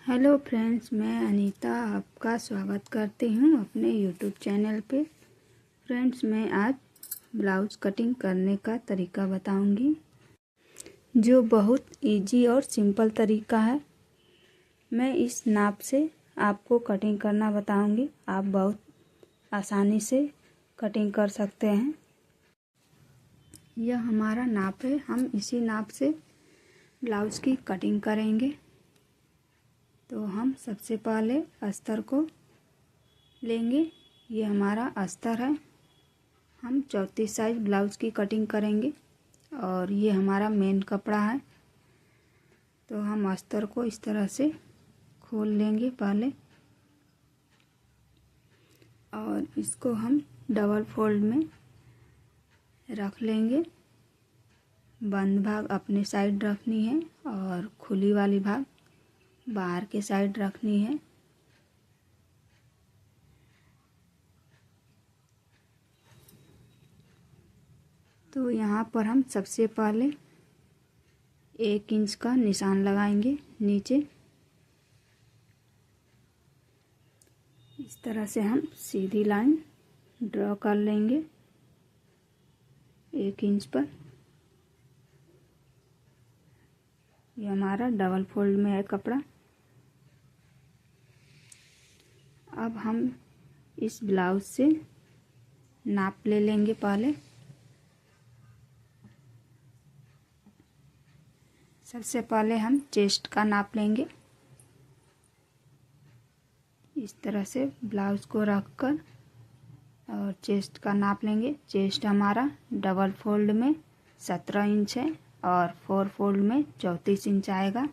Hello friends, मैं अनीता आपका स्वागत करती हूँ अपने यूट्यूब चैनल पे। फ्रेंड्स, मैं आज ब्लाउज़ कटिंग करने का तरीका बताऊँगी, जो बहुत इजी और सिंपल तरीका है। मैं इस नाप से आपको कटिंग करना बताऊँगी। आप बहुत आसानी से कटिंग कर सकते हैं। यह हमारा नाप है, हम इसी नाप से ब्लाउज़ की कटिंग करेंगे। तो हम सबसे पहले अस्तर को लेंगे। ये हमारा अस्तर है। हम 34 साइज ब्लाउज़ की कटिंग करेंगे और ये हमारा मेन कपड़ा है। तो हम अस्तर को इस तरह से खोल लेंगे पहले, और इसको हम डबल फोल्ड में रख लेंगे। बंद भाग अपने साइड रखनी है और खुली वाली भाग बाहर के साइड रखनी है। तो यहाँ पर हम सबसे पहले 1 इंच का निशान लगाएंगे नीचे। इस तरह से हम सीधी लाइन ड्रॉ कर लेंगे 1 इंच पर। ये हमारा डबल फोल्ड में है कपड़ा। अब हम इस ब्लाउज से नाप ले लेंगे पहले। सबसे पहले हम चेस्ट का नाप लेंगे। इस तरह से ब्लाउज को रखकर और चेस्ट का नाप लेंगे। चेस्ट हमारा डबल फोल्ड में 17 इंच है और 4 फोल्ड में 34 इंच आएगा।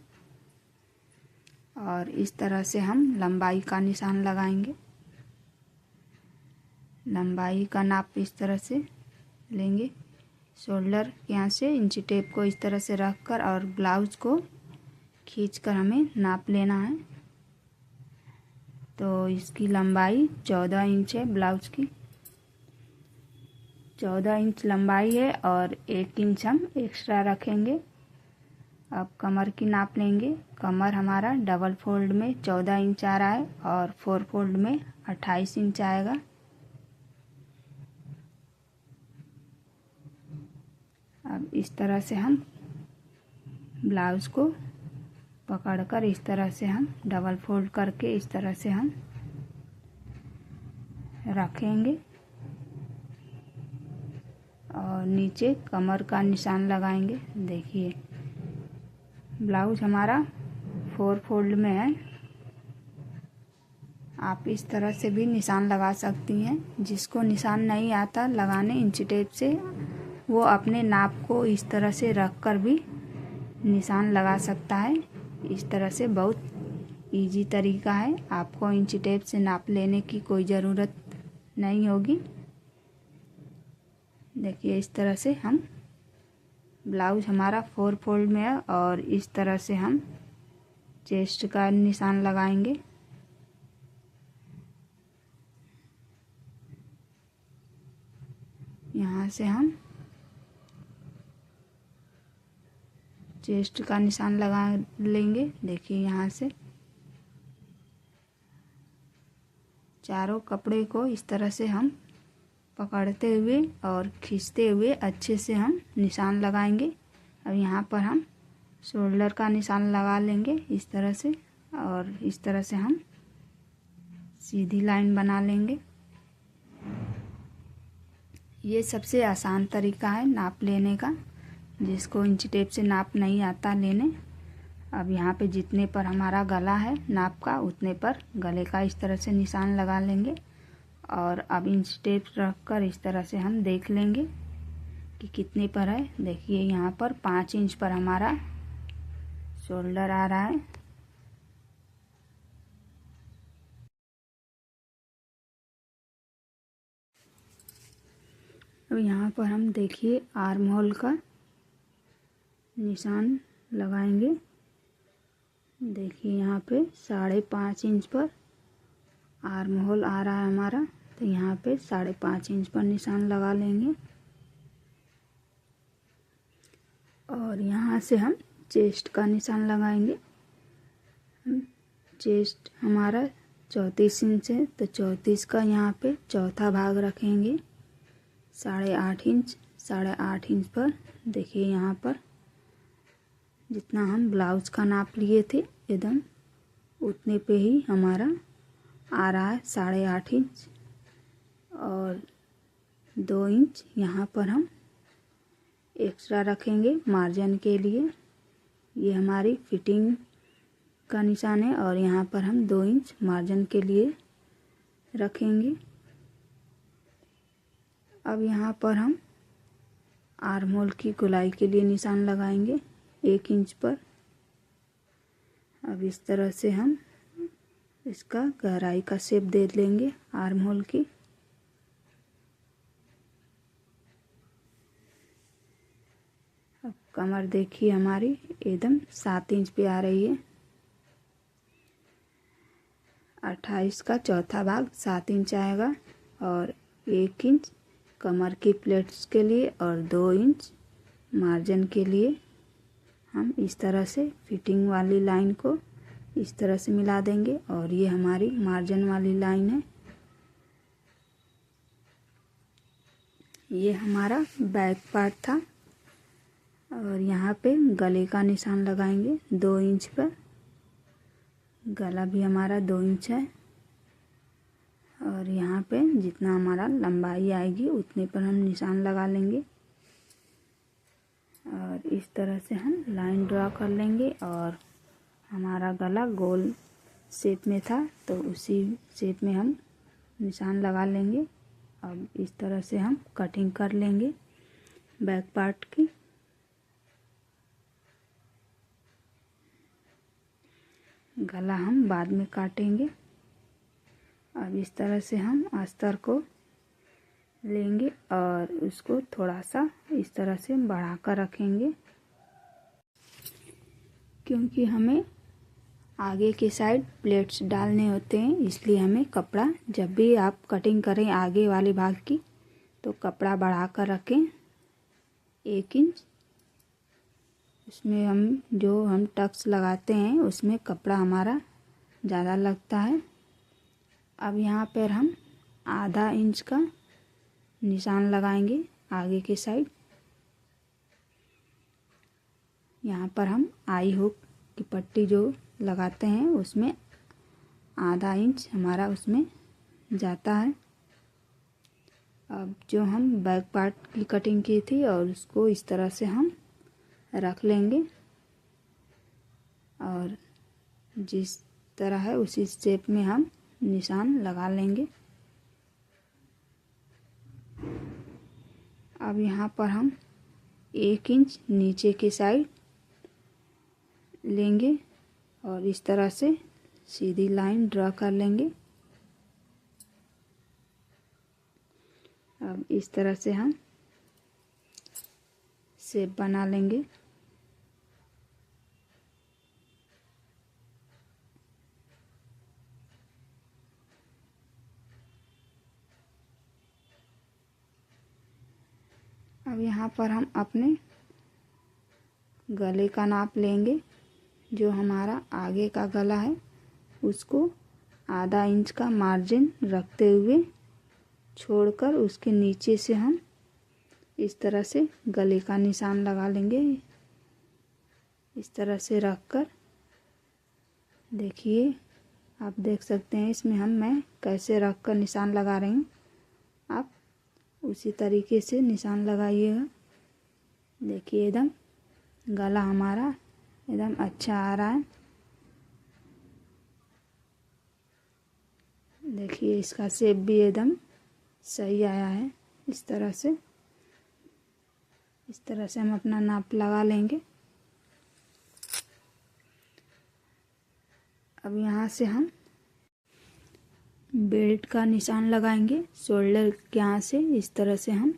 और इस तरह से हम लंबाई का निशान लगाएंगे। लंबाई का नाप इस तरह से लेंगे। शोल्डर के यहाँ से इंची टेप को इस तरह से रखकर और ब्लाउज को खींचकर हमें नाप लेना है। तो इसकी लंबाई 14 इंच है। ब्लाउज की 14 इंच लंबाई है और 1 इंच हम एक्स्ट्रा रखेंगे। अब कमर की नाप लेंगे। कमर हमारा डबल फोल्ड में 14 इंच आ रहा है और 4 फोल्ड में 28 इंच आएगा। अब इस तरह से हम ब्लाउज को पकड़कर इस तरह से हम डबल फोल्ड करके इस तरह से हम रखेंगे और नीचे कमर का निशान लगाएंगे। देखिए, ब्लाउज हमारा 4 फोल्ड में है। आप इस तरह से भी निशान लगा सकती हैं। जिसको निशान नहीं आता लगाने इंची टेप से, वो अपने नाप को इस तरह से रख कर भी निशान लगा सकता है। इस तरह से बहुत इजी तरीका है। आपको इंची टेप से नाप लेने की कोई ज़रूरत नहीं होगी। देखिए, इस तरह से हम ब्लाउज हमारा 4 फोल्ड में है और इस तरह से हम चेस्ट का निशान लगाएंगे। यहाँ से हम चेस्ट का निशान लगा लेंगे। देखिए, यहाँ से चारों कपड़े को इस तरह से हम पकड़ते हुए और खींचते हुए अच्छे से हम निशान लगाएंगे। अब यहाँ पर हम शोल्डर का निशान लगा लेंगे इस तरह से, और इस तरह से हम सीधी लाइन बना लेंगे। ये सबसे आसान तरीका है नाप लेने का, जिसको इंची टेप से नाप नहीं आता लेने। अब यहाँ पे जितने पर हमारा गला है नाप का, उतने पर गले का इस तरह से निशान लगा लेंगे। और अब इंच टेप रख कर इस तरह से हम देख लेंगे कि कितने पर है। देखिए, यहाँ पर 5 इंच पर हमारा शोल्डर आ रहा है। अब यहाँ पर हम देखिए आर्म होल का निशान लगाएंगे। देखिए, यहाँ पे 5.5 इंच पर आर्म होल आ रहा है हमारा। तो यहाँ पे 5.5 इंच पर निशान लगा लेंगे और यहाँ से हम चेस्ट का निशान लगाएंगे। चेस्ट हमारा 34 इंच है, तो 34 का यहाँ पे चौथा भाग रखेंगे 8.5 इंच। 8.5 इंच पर देखिए यहाँ पर जितना हम ब्लाउज का नाप लिए थे एकदम उतने पे ही हमारा आ रहा है 8.5 इंच। और 2 इंच यहाँ पर हम एक्स्ट्रा रखेंगे मार्जिन के लिए। ये हमारी फिटिंग का निशान है और यहाँ पर हम 2 इंच मार्जिन के लिए रखेंगे। अब यहाँ पर हम आर्म होल की गोलाई के लिए निशान लगाएंगे 1 इंच पर। अब इस तरह से हम इसका गहराई का शेप दे लेंगे आर्म होल की। अब कमर देखिए हमारी एकदम 7 इंच पे आ रही है। 28 का चौथा भाग 7 इंच आएगा और 1 इंच कमर की प्लेट्स के लिए और 2 इंच मार्जिन के लिए हम इस तरह से फिटिंग वाली लाइन को इस तरह से मिला देंगे। और ये हमारी मार्जिन वाली लाइन है। ये हमारा बैक पार्ट था और यहाँ पे गले का निशान लगाएंगे 2 इंच पर। गला भी हमारा 2 इंच है और यहाँ पे जितना हमारा लंबाई आएगी उतने पर हम निशान लगा लेंगे। और इस तरह से हम लाइन ड्रा कर लेंगे और हमारा गला गोल शेप में था तो उसी शेप में हम निशान लगा लेंगे। अब इस तरह से हम कटिंग कर लेंगे बैक पार्ट की। गला हम बाद में काटेंगे। अब इस तरह से हम अस्तर को लेंगे और उसको थोड़ा सा इस तरह से बढ़ाकर रखेंगे क्योंकि हमें आगे के साइड प्लेट्स डालने होते हैं। इसलिए हमें कपड़ा जब भी आप कटिंग करें आगे वाले भाग की तो कपड़ा बढ़ाकर रखें 1 इंच। उसमें हम टक्स लगाते हैं उसमें कपड़ा हमारा ज़्यादा लगता है। अब यहाँ पर हम आधा इंच का निशान लगाएंगे आगे के साइड। यहाँ पर हम आई हुक की पट्टी जो लगाते हैं उसमें आधा इंच हमारा उसमें जाता है। अब जो हम बैक पार्ट की कटिंग की थी और उसको इस तरह से हम रख लेंगे और जिस तरह है उसी शेप में हम निशान लगा लेंगे। अब यहाँ पर हम 1 इंच नीचे के साइड लेंगे और इस तरह से सीधी लाइन ड्रा कर लेंगे। अब इस तरह से हम शेप बना लेंगे। अब यहाँ पर हम अपने गले का नाप लेंगे। जो हमारा आगे का गला है उसको आधा इंच का मार्जिन रखते हुए छोड़कर उसके नीचे से हम इस तरह से गले का निशान लगा लेंगे। इस तरह से रखकर देखिए आप देख सकते हैं इसमें मैं कैसे रखकर निशान लगा रही हूँ। आप उसी तरीके से निशान लगाइएगा। देखिए एकदम गला हमारा एकदम अच्छा आ रहा है। देखिए इसका शेप भी एकदम सही आया है। इस तरह से हम अपना नाप लगा लेंगे। अब यहाँ से हम बेल्ट का निशान लगाएंगे शोल्डर के यहाँ से। इस तरह से हम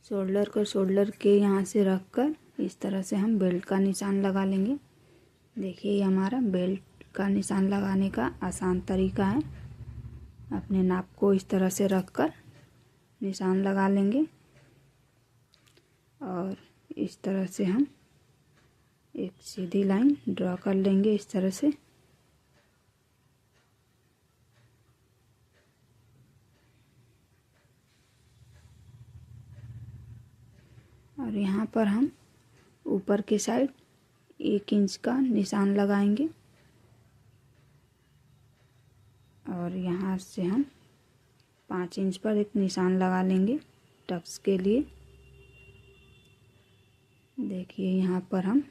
शोल्डर को शोल्डर के यहाँ से रखकर इस तरह से हम बेल्ट का निशान लगा लेंगे। देखिए ये हमारा बेल्ट का निशान लगाने का आसान तरीका है। अपने नाप को इस तरह से रखकर निशान लगा लेंगे और इस तरह से हम एक सीधी लाइन ड्रा कर लेंगे इस तरह से। पर हम ऊपर के साइड 1 इंच का निशान लगाएंगे और यहाँ से हम 5 इंच पर एक निशान लगा लेंगे टक्स के लिए। देखिए यहाँ पर हम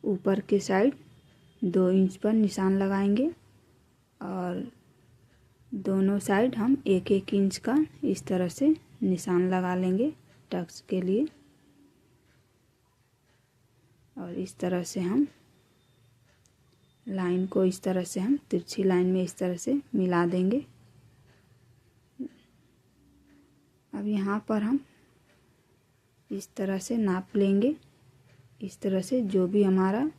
ऊपर के साइड 2 इंच पर निशान लगाएंगे और दोनों साइड हम 1-1 इंच का इस तरह से निशान लगा लेंगे टक्स के लिए। और इस तरह से हम लाइन को इस तरह से हम तिरछी लाइन में इस तरह से मिला देंगे। अब यहाँ पर हम इस तरह से नाप लेंगे। इस तरह से जो भी हमारा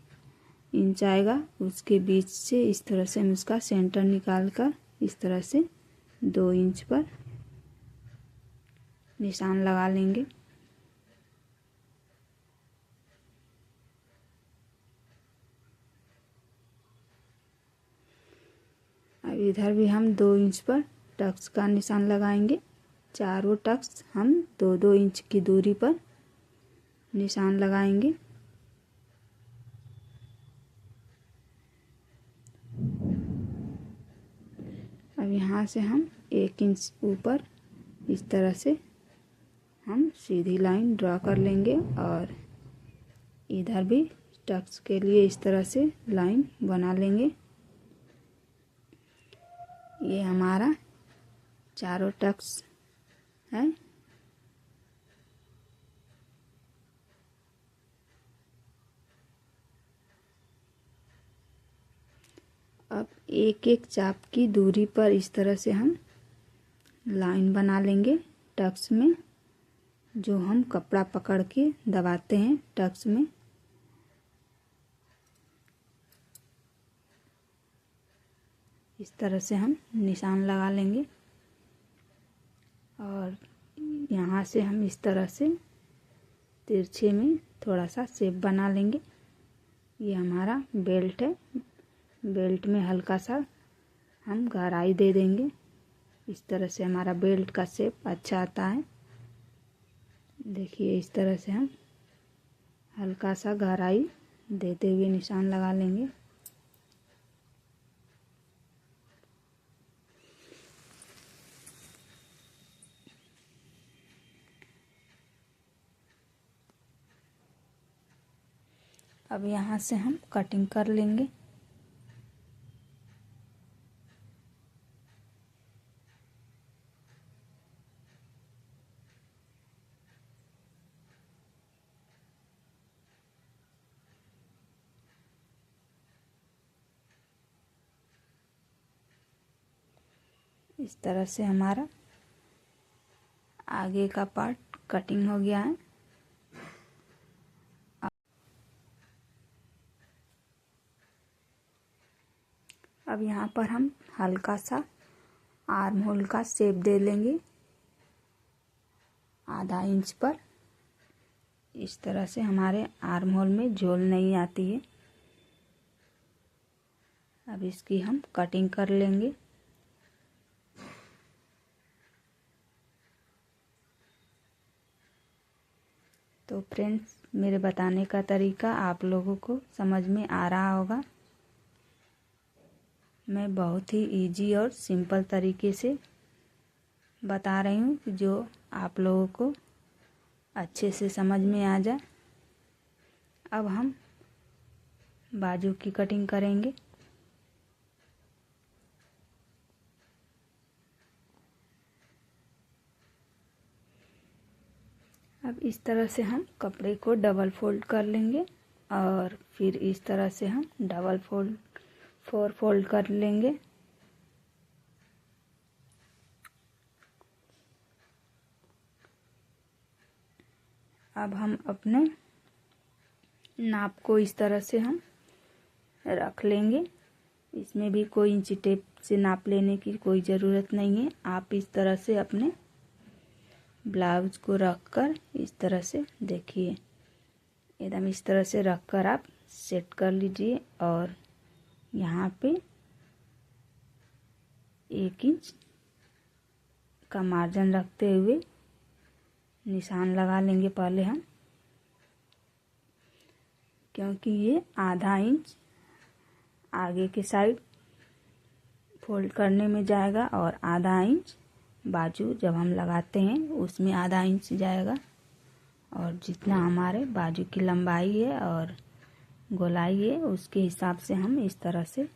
इंच आएगा उसके बीच से इस तरह से हम उसका सेंटर निकाल कर इस तरह से 2 इंच पर निशान लगा लेंगे। अब इधर भी हम 2 इंच पर टक्स का निशान लगाएंगे। चारों टक्स हम 2-2 इंच की दूरी पर निशान लगाएंगे। अब यहाँ से हम 1 इंच ऊपर इस तरह से हम सीधी लाइन ड्रा कर लेंगे और इधर भी टक्स के लिए इस तरह से लाइन बना लेंगे। ये हमारा चारों टक्स है। अब 1-1 चाप की दूरी पर इस तरह से हम लाइन बना लेंगे टक्स में, जो हम कपड़ा पकड़ के दबाते हैं टक्स में। इस तरह से हम निशान लगा लेंगे और यहाँ से हम इस तरह से तिरछे में थोड़ा सा शेप बना लेंगे। ये हमारा बेल्ट है। बेल्ट में हल्का सा हम गहराई दे देंगे। इस तरह से हमारा बेल्ट का शेप अच्छा आता है। देखिए इस तरह से हम हल्का सा गहराई देते हुए निशान लगा लेंगे। अब यहाँ से हम कटिंग कर लेंगे। इस तरह से हमारा आगे का पार्ट कटिंग हो गया है। अब यहाँ पर हम हल्का सा आर्म होल का शेप दे लेंगे आधा इंच पर। इस तरह से हमारे आर्म होल में झोल नहीं आती है। अब इसकी हम कटिंग कर लेंगे। तो फ्रेंड्स, मेरे बताने का तरीका आप लोगों को समझ में आ रहा होगा। मैं बहुत ही इजी और सिंपल तरीके से बता रही हूँ कि जो आप लोगों को अच्छे से समझ में आ जाए। अब हम बाजू की कटिंग करेंगे। अब इस तरह से हम कपड़े को डबल फोल्ड कर लेंगे और फिर इस तरह से हम डबल फोल्ड 4 फोल्ड कर लेंगे। अब हम अपने नाप को इस तरह से हम रख लेंगे। इसमें भी कोई इंची टेप से नाप लेने की कोई ज़रूरत नहीं है। आप इस तरह से अपने ब्लाउज को रखकर इस तरह से देखिए, एकदम इस तरह से रखकर आप सेट कर लीजिए और यहाँ पे 1 इंच का मार्जिन रखते हुए निशान लगा लेंगे पहले हम। क्योंकि ये आधा इंच आगे के साइड फोल्ड करने में जाएगा और आधा इंच बाजू जब हम लगाते हैं उसमें आधा इंच जाएगा। और जितना हमारे बाजू की लंबाई है और गोलाई है उसके हिसाब से हम इस तरह से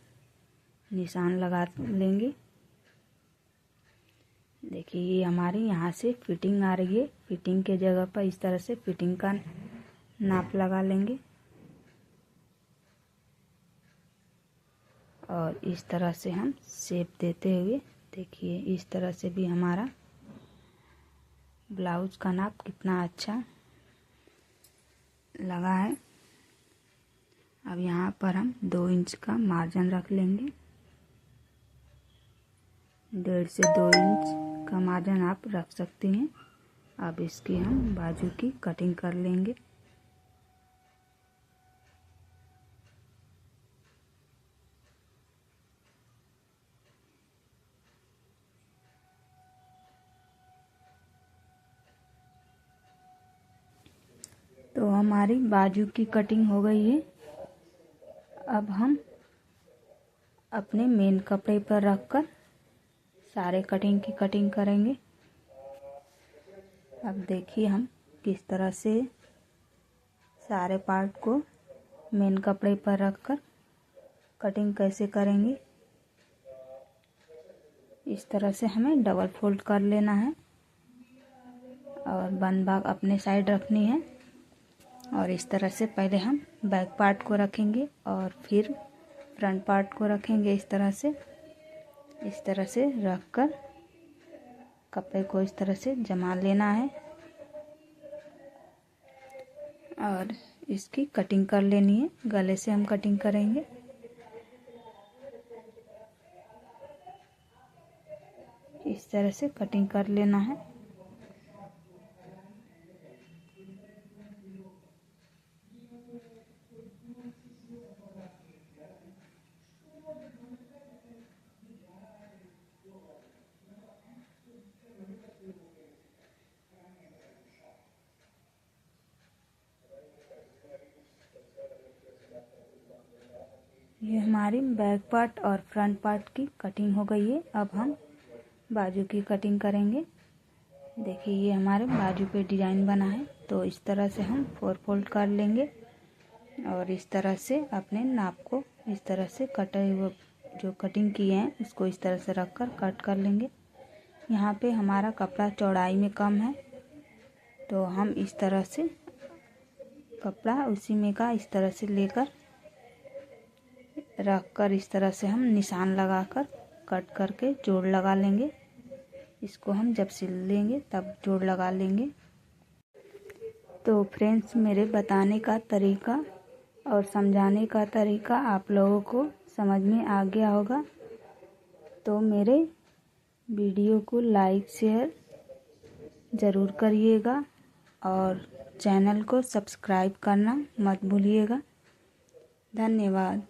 निशान लगा लेंगे। देखिए ये हमारे यहाँ से फिटिंग आ रही है। फिटिंग के जगह पर इस तरह से फिटिंग का नाप लगा लेंगे और इस तरह से हम शेप देते हुए, देखिए इस तरह से भी हमारा ब्लाउज का नाप कितना अच्छा लगा है। अब यहाँ पर हम 2 इंच का मार्जिन रख लेंगे। 1.5 से 2 इंच का मार्जिन आप रख सकते हैं। अब इसकी हम बाजू की कटिंग कर लेंगे। तो हमारी बाजू की कटिंग हो गई है। अब हम अपने मेन कपड़े पर रखकर सारे कटिंग की कटिंग करेंगे। अब देखिए हम किस तरह से सारे पार्ट को मेन कपड़े पर रखकर कटिंग कैसे करेंगे। इस तरह से हमें डबल फोल्ड कर लेना है और बंद भाग अपने साइड रखनी है। और इस तरह से पहले हम बैक पार्ट को रखेंगे और फिर फ्रंट पार्ट को रखेंगे। इस तरह से रखकर कपड़े को इस तरह से जमा लेना है और इसकी कटिंग कर लेनी है। गले से हम कटिंग करेंगे। इस तरह से कटिंग कर लेना है। ये हमारी बैक पार्ट और फ्रंट पार्ट की कटिंग हो गई है। अब हम बाजू की कटिंग करेंगे। देखिए ये हमारे बाजू पे डिजाइन बना है, तो इस तरह से हम 4 फोल्ड कर लेंगे और इस तरह से अपने नाप को इस तरह से कटे हुए जो कटिंग किए हैं उसको इस तरह से रखकर कट कर लेंगे। यहाँ पे हमारा कपड़ा चौड़ाई में कम है, तो हम इस तरह से कपड़ा उसी में का इस तरह से लेकर रख कर इस तरह से हम निशान लगाकर कट करके जोड़ लगा लेंगे। इसको हम जब सिल लेंगे तब जोड़ लगा लेंगे। तो फ्रेंड्स, मेरे बताने का तरीका और समझाने का तरीका आप लोगों को समझ में आ गया होगा। तो मेरे वीडियो को लाइक शेयर ज़रूर करिएगा और चैनल को सब्सक्राइब करना मत भूलिएगा। धन्यवाद।